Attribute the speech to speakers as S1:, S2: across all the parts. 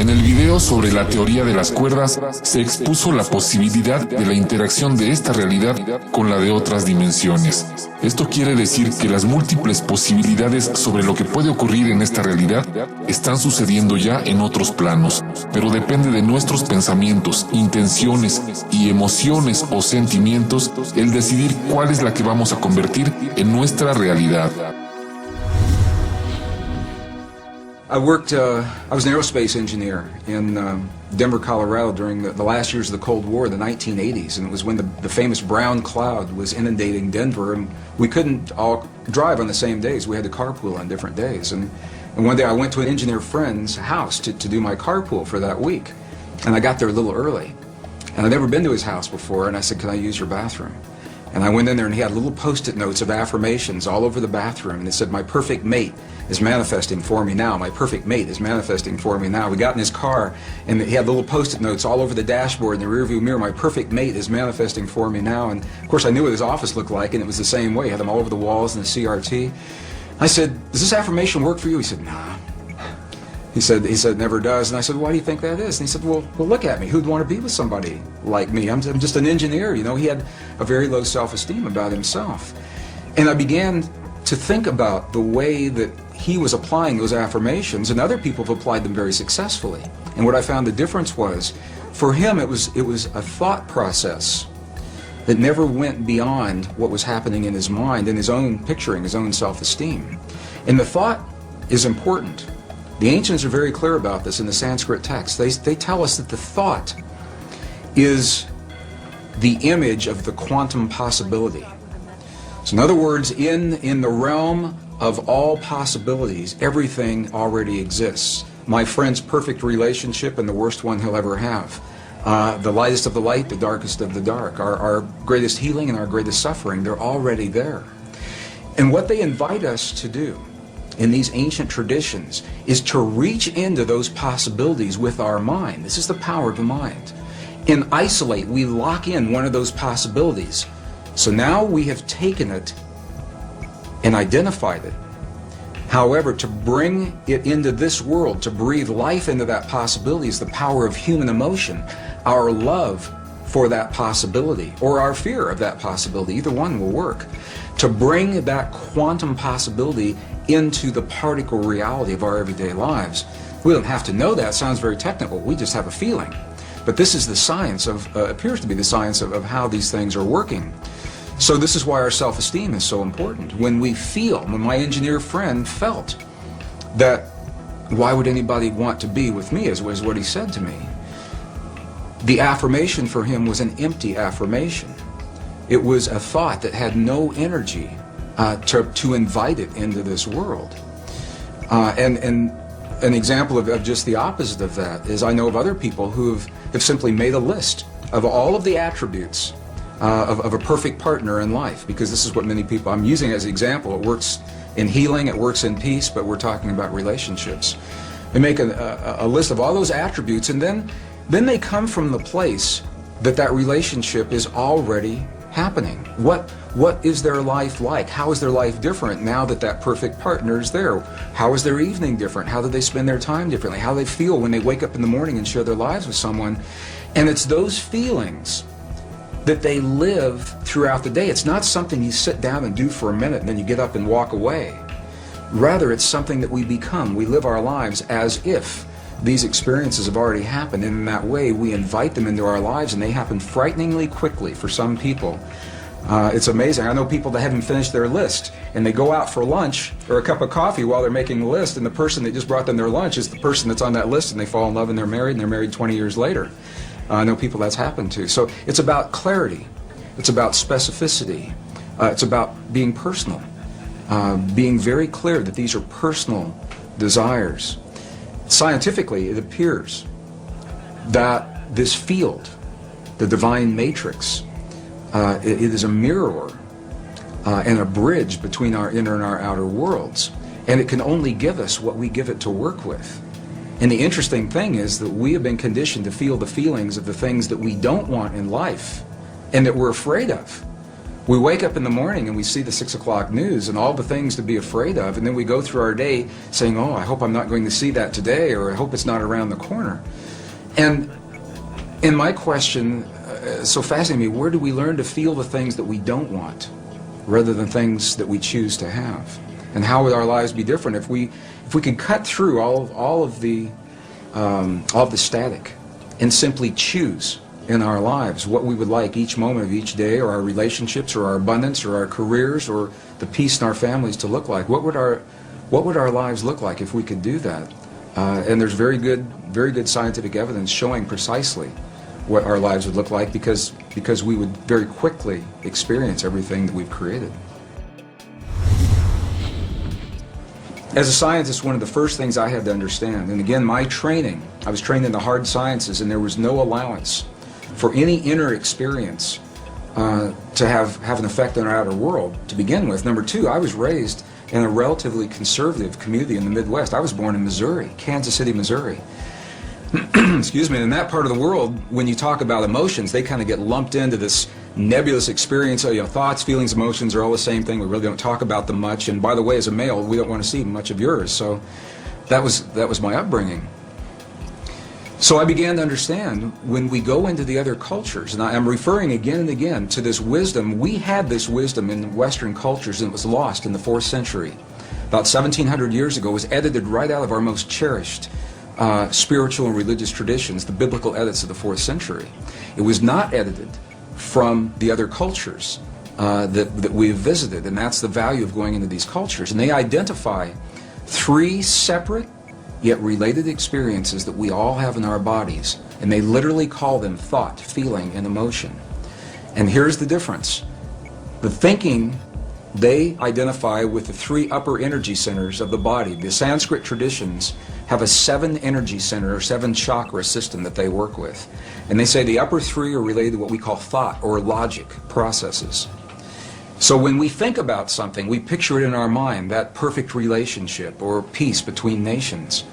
S1: En el video sobre la teoría de las cuerdas se expuso la posibilidad de la interacción de esta realidad con la de otras dimensiones. Esto quiere decir que las múltiples posibilidades sobre lo que puede ocurrir en esta realidad están sucediendo ya en otros planos, pero depende de nuestros pensamientos, intenciones y emociones o sentimientos el decidir cuál es la que vamos a convertir en nuestra realidad.
S2: I was an aerospace engineer in Denver, Colorado during the last years of the Cold War, the 1980s, and it was when the famous brown cloud was inundating Denver, and we couldn't all drive on the same days. We had to carpool on different days. And one day I went to an engineer friend's house to do my carpool for that week, and I got there a little early. And I'd never been to his house before, and I said, "Can I use your bathroom?" And I went in there, and he had little Post-it notes of affirmations all over the bathroom, and it said, "My perfect mate is manifesting for me now. My perfect mate is manifesting for me now." We got in his car, and he had little Post-it notes all over the dashboard in the rearview mirror. "My perfect mate is manifesting for me now." And of course, I knew what his office looked like, and it was the same way. He had them all over the walls in the CRT. I said, "Does this affirmation work for you?" He said, "Nah." He said, "It never does." And I said, "Why do you think that is?" And he said, well, look at me. Who'd want to be with somebody like me? I'm just an engineer, you know. He had a very low self-esteem about himself. And I began to think about the way that he was applying those affirmations, and other people have applied them very successfully. And what I found the difference was, for him, it was a thought process that never went beyond what was happening in his mind, in his own picturing, his own self-esteem. And the thought is important. The ancients are very clear about this in the Sanskrit text. They tell us that the thought is the image of the quantum possibility. So in other words, in the realm of all possibilities, everything already exists. My friend's perfect relationship and the worst one he'll ever have. The lightest of the light, the darkest of the dark. Our greatest healing and our greatest suffering, they're already there. And what they invite us to do in these ancient traditions is to reach into those possibilities with our mind. This is the power of the mind. And isolate, we lock in one of those possibilities. So now we have taken it and identified it. However, to bring it into this world, to breathe life into that possibility is the power of human emotion, our love for that possibility, or our fear of that possibility. Either one will work. To bring that quantum possibility into the particle reality of our everyday lives. We don't have to know that. It sounds very technical. We just have a feeling. But this is the science of, appears to be the science of how these things are working. So this is why our self-esteem is so important. When we feel, when my engineer friend felt that, why would anybody want to be with me, is what he said to me. The affirmation for him was an empty affirmation. It was a thought that had no energy to invite it into this world. And an example of just the opposite of that is I know of other people who have simply made a list of all of the attributes of a perfect partner in life, because this is what many people, I'm using as an example. It works in healing, it works in peace, but we're talking about relationships. They make a list of all those attributes, and then they come from the place that relationship is already happening. What is their life like? How is their life different now that perfect partner is there? How is their evening different? How do they spend their time differently? How do they feel when they wake up in the morning and share their lives with someone? And it's those feelings that they live throughout the day. It's not something you sit down and do for a minute and then you get up and walk away. Rather, it's something that we become. We live our lives as if these experiences have already happened, and in that way we invite them into our lives, and they happen frighteningly quickly for some people. It's amazing. I know people that haven't finished their list, and they go out for lunch or a cup of coffee while they're making the list, and the person that just brought them their lunch is the person that's on that list, and they fall in love and they're married 20 years later. I know people that's happened to. So it's about clarity. It's about specificity. It's about being personal. Being very clear that these are personal desires. Scientifically, it appears that this field, the divine matrix, it is a mirror and a bridge between our inner and our outer worlds. And it can only give us what we give it to work with. And the interesting thing is that we have been conditioned to feel the feelings of the things that we don't want in life and that we're afraid of. We wake up in the morning and we see the 6 o'clock news and all the things to be afraid of, and then we go through our day saying, oh, I hope I'm not going to see that today, or I hope it's not around the corner. And my question, so fascinating me, where do we learn to feel the things that we don't want rather than things that we choose to have? And how would our lives be different if we could cut through all of the static and simply choose in our lives what we would like each moment of each day, or our relationships, or our abundance, or our careers, or the peace in our families to look like? What would our lives look like if we could do that? And there's very good scientific evidence showing precisely what our lives would look like, because we would very quickly experience everything that we've created. As a scientist, one of the first things I had to understand, and again, my training, I was trained in the hard sciences, and there was no allowance for any inner experience to have an effect on our outer world to begin with. Number two, I was raised in a relatively conservative community in the Midwest. I was born in Missouri, Kansas City, Missouri. Excuse me. In that part of the world, when you talk about emotions, they kind of get lumped into this nebulous experience. So, thoughts, feelings, emotions are all the same thing. We really don't talk about them much. And by the way, as a male, we don't want to see much of yours. So that was my upbringing. So I began to understand when we go into the other cultures, and I'm referring again and again to this wisdom. We had this wisdom in Western cultures, and it was lost in the 4th century. About 1,700 years ago, it was edited right out of our most cherished spiritual and religious traditions, the biblical edits of the 4th century. It was not edited from the other cultures that we've visited, and that's the value of going into these cultures. And they identify 3 separate yet related experiences that we all have in our bodies, and they literally call them thought, feeling, and emotion. And here's the difference. The thinking they identify with the 3 upper energy centers of the body. The Sanskrit traditions have a 7 energy center or 7 chakra system that they work with. And they say the upper 3 are related to what we call thought or logic processes. So when we think about something, we picture it in our mind, that perfect relationship or peace between nations.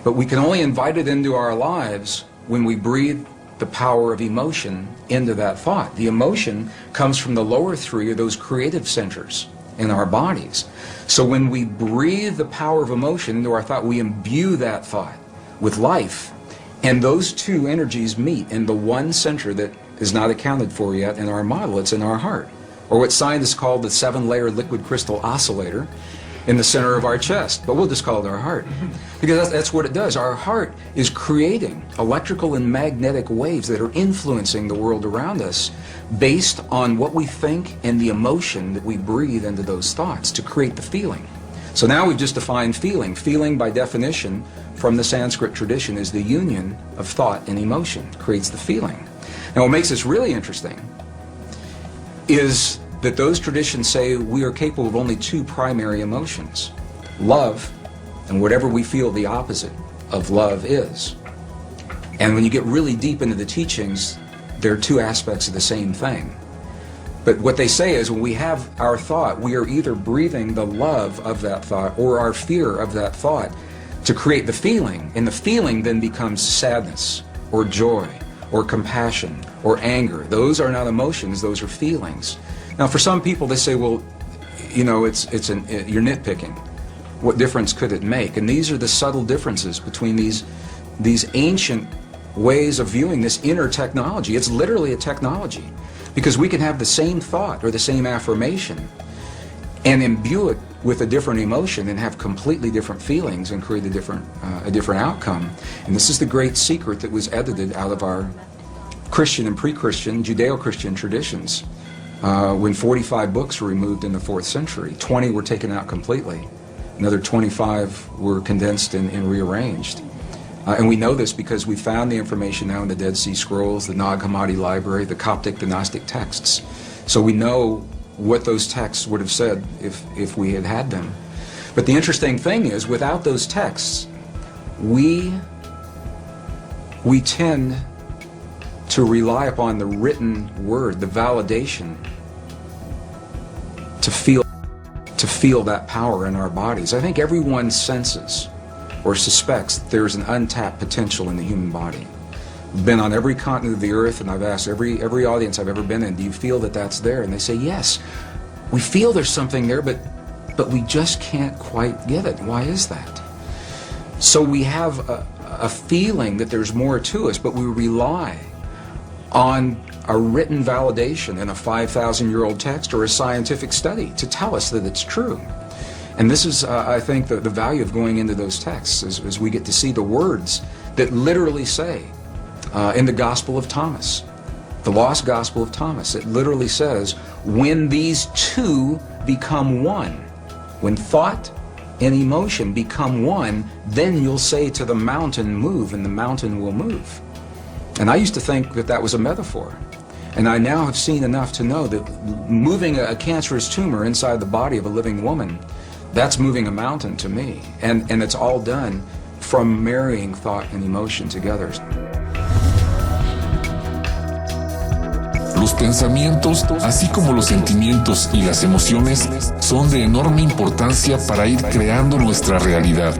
S2: But we can only invite it into our lives when we breathe the power of emotion into that thought. The emotion comes from the lower 3 of those creative centers in our bodies. So when we breathe the power of emotion into our thought, we imbue that thought with life. And those 2 energies meet in the one center that is not accounted for yet in our model. It's in our heart, or what scientists call the 7-layer liquid crystal oscillator in the center of our chest. But we'll just call it our heart, because that's what it does. Our heart is creating electrical and magnetic waves that are influencing the world around us based on what we think and the emotion that we breathe into those thoughts to create the feeling. So now we've just defined feeling. Feeling, by definition, from the Sanskrit tradition, is the union of thought and emotion, creates the feeling. Now what makes this really interesting is that those traditions say we are capable of only 2 primary emotions: love and whatever we feel the opposite of love is. And when you get really deep into the teachings, there are 2 aspects of the same thing. But what they say is when we have our thought, we are either breathing the love of that thought or our fear of that thought to create the feeling, and the feeling then becomes sadness or joy or compassion or anger. Those are not emotions, those are feelings. Now for some people they say, well, you're nitpicking. What difference could it make? And these are the subtle differences between these ancient ways of viewing this inner technology. It's literally a technology, because we can have the same thought or the same affirmation and imbue it with a different emotion and have completely different feelings and create a different outcome. And this is the great secret that was edited out of our Christian and pre-Christian Judeo-Christian traditions. When 45 books were removed in the 4th century, 20 were taken out completely. Another 25 were condensed and rearranged. And we know this because we found the information now in the Dead Sea Scrolls, the Nag Hammadi Library, the Coptic, the Gnostic texts. So we know what those texts would have said if we had had them. But the interesting thing is, without those texts, we tend to rely upon the written word, the validation, to feel that power in our bodies. I think everyone senses or suspects that there's an untapped potential in the human body. been on every continent of the earth, and I've asked every audience I've ever been in, do you feel that that's there? And they say, yes. We feel there's something there, but we just can't quite get it. Why is that? So we have a feeling that there's more to us, but we rely on a written validation in a 5,000-year-old text or a scientific study to tell us that it's true. And this is, I think, the value of going into those texts, is we get to see the words that literally say, in the Gospel of Thomas, the lost Gospel of Thomas, it literally says, when these two become one, when thought and emotion become one, then you'll say to the mountain, move, and the mountain will move. And I used to think that that was a metaphor. And I now have seen enough to know that moving a cancerous tumor inside the body of a living woman, that's moving a mountain to me. And it's all done from marrying thought and emotion together.
S1: Los pensamientos, así como los sentimientos y las emociones, son de enorme importancia para ir creando nuestra realidad.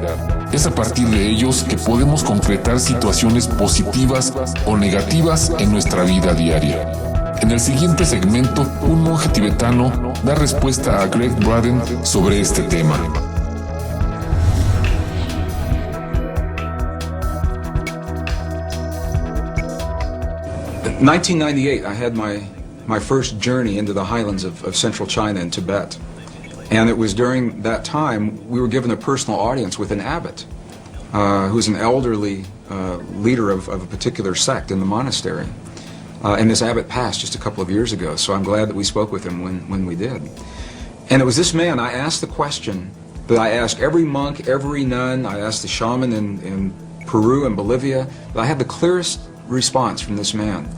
S1: Es a partir de ellos que podemos concretar situaciones positivas o negativas en nuestra vida diaria. En el siguiente segmento, un monje tibetano da respuesta a Greg Braden sobre este tema.
S2: In 1998, I had my first journey into the highlands of central China and Tibet. And it was during that time we were given a personal audience with an abbot, who's an elderly leader of a particular sect in the monastery. And this abbot passed just a couple of years ago, so I'm glad that we spoke with him when we did. And it was this man, I asked the question that I asked every monk, every nun, I asked the shaman in Peru and Bolivia, but I had the clearest response from this man.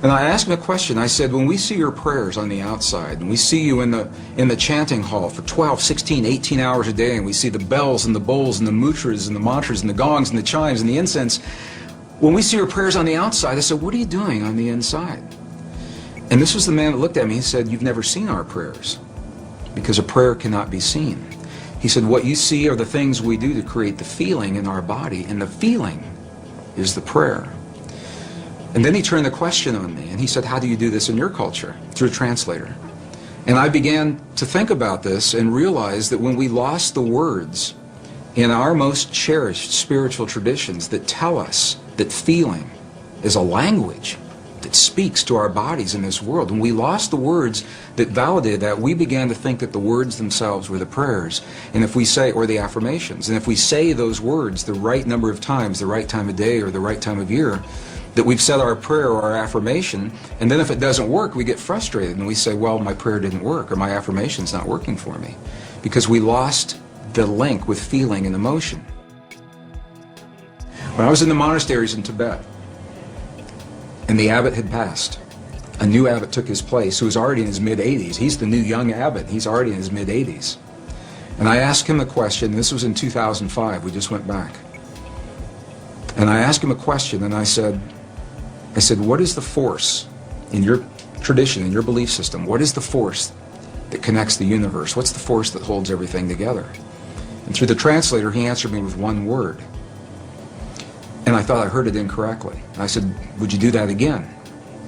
S2: And I asked him a question. I said, when we see your prayers on the outside, and we see you in the chanting hall for 12, 16, 18 hours a day, and we see the bells and the bowls and the mudras and the mantras and the gongs and the chimes and the incense, when we see your prayers on the outside, I said, what are you doing on the inside? And this was the man that looked at me. He said, you've never seen our prayers, because a prayer cannot be seen. He said, what you see are the things we do to create the feeling in our body, and the feeling is the prayer. And then he turned the question on me, and he said, how do you do this in your culture? Through a translator. And I began to think about this and realize that when we lost the words in our most cherished spiritual traditions that tell us that feeling is a language that speaks to our bodies in this world, when we lost the words that validated that, we began to think that the words themselves were the prayers, and if we say, or the affirmations, and if we say those words the right number of times, the right time of day or the right time of year, that we've said our prayer or our affirmation, and then if it doesn't work, we get frustrated and we say, well, my prayer didn't work, or my affirmation's not working for me, because we lost the link with feeling and emotion. When I was in the monasteries in Tibet, and the abbot had passed, a new abbot took his place who was already in his mid-80s. He's the new young abbot. He's already in his mid-80s. And I asked him a question. This was in 2005. We just went back. And I asked him a question, and I said, what is the force in your tradition, in your belief system? What is the force that connects the universe? What's the force that holds everything together? And through the translator, he answered me with one word. And I thought I heard it incorrectly. And I said, would you do that again?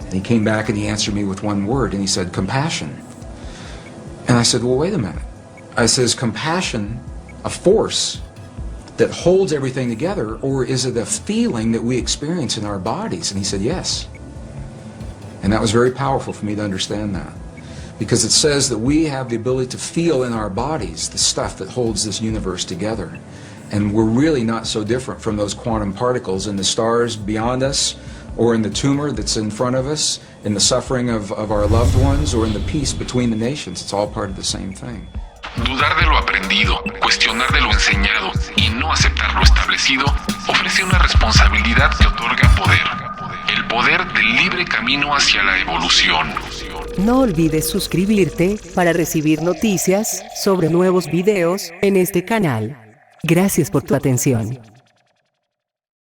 S2: And he came back and he answered me with one word, and he said, compassion. And I said, well, wait a minute. I said, is compassion a force that holds everything together, or is it a feeling that we experience in our bodies? And he said, yes. And that was very powerful for me to understand that, because it says that we have the ability to feel in our bodies the stuff that holds this universe together. And we're really not so different from those quantum particles in the stars beyond us, or in the tumor that's in front of us, in the suffering of our loved ones, or in the peace between the nations. It's all part of the same thing.
S1: Dudar de lo aprendido, cuestionar de lo enseñado y no aceptar lo establecido ofrece una responsabilidad que otorga poder. El poder del libre camino hacia la evolución.
S3: No olvides suscribirte para recibir noticias sobre nuevos videos en este canal. Gracias por tu atención.